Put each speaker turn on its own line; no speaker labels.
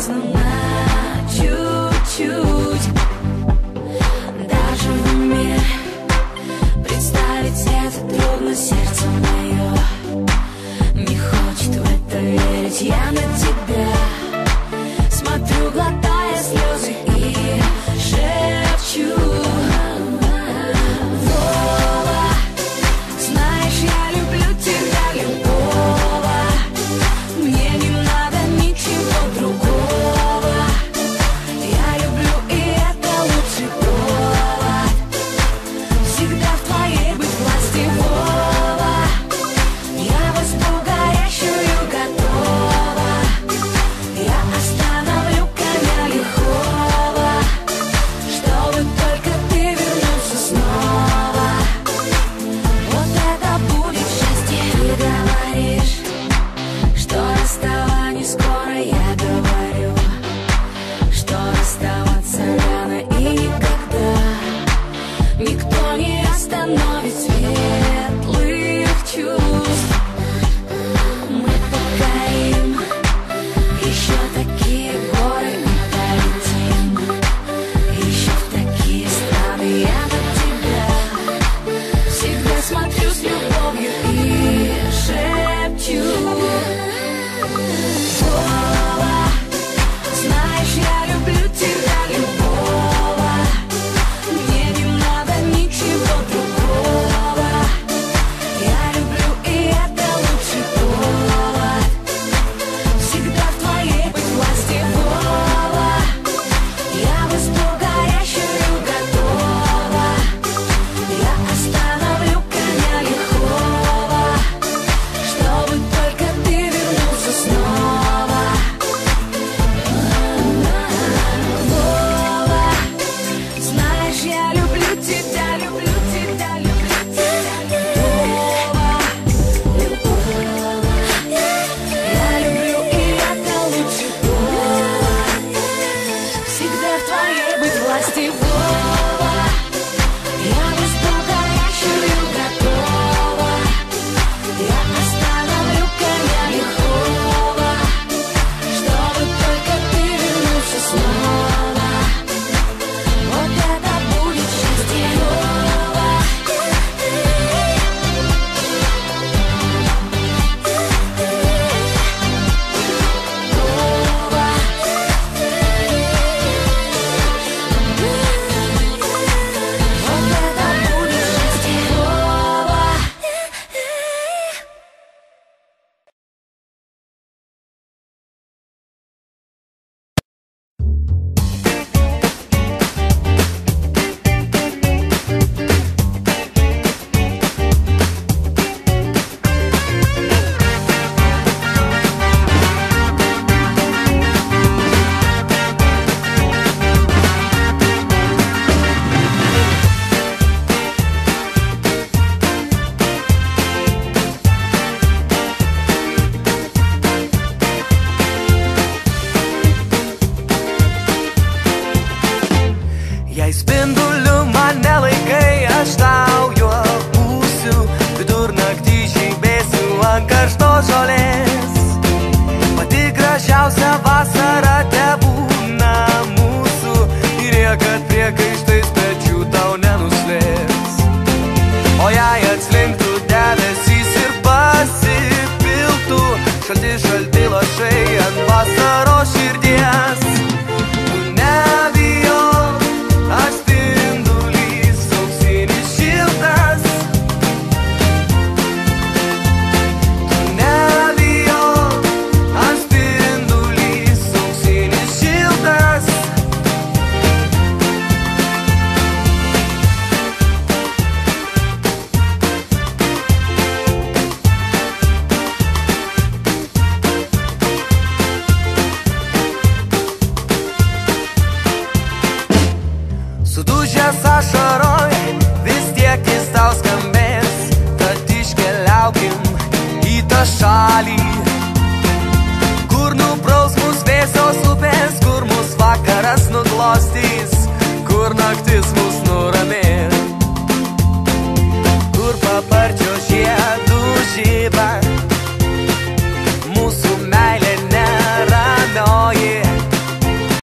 поздно на чуть-чуть. Даже в уме представить это трудно, сердце мое не хочет в это верить. Я на тебя смотрю, глотая слезы, и шепчу: Вова, знаешь, я люблю тебя, любого. Мне не надо ничего другого. Я люблю, и это лучший повод всегда в твоей быть власти, Вова. Я возьму горящую готова. Я остановлю коня лихого, чтобы только ты вернулся снова. Вот это будет счастье. Ты говоришь, что расставание скоро, я говорю, что расставаться рано и никогда. Никто не остановит светлых чувств. Мы покорим еще такие горы, и полетим еще в такие страны. Я на тебя всегда смотрю с любовью и шепчу: Вова, знаешь, я люблю тебя, любого. Мне не надо ничего другого. Я люблю, и это лучший повод всегда в твоей быть власти, Вова. Я возьму горящую готова. Я остановлю коня лихого, чтобы только ты вернулся снова. Вова, знаешь, я люблю тебя, люблю тебя, люблю тебя, любого, любого. Я люблю, и это лучший повод всегда в твоей быть власти, Вова. Я возьму горящую готова. Я остановлю коня лихого, чтобы только ты вернулся снова. Вот это будет счастье, Вова. Вот это будет счастье, Вова.
Jei spinduliu mane laikai, aš tau juo būsiu. Vidurnaktį žibėsiu ant karštos žolės. Pati gražiausia vasara tebūna mūsų. Ir jie, kad priekaištais pečių tau nenuslėps. O jei atslinktų debesys ir pasipiltų šalti, šalti lašai ant vasaros širdies, tu nebijok, aš spindulys auksinis šiltas. Tu nebijok, aš spindulys auksinis šiltas. Sudužęs ašaras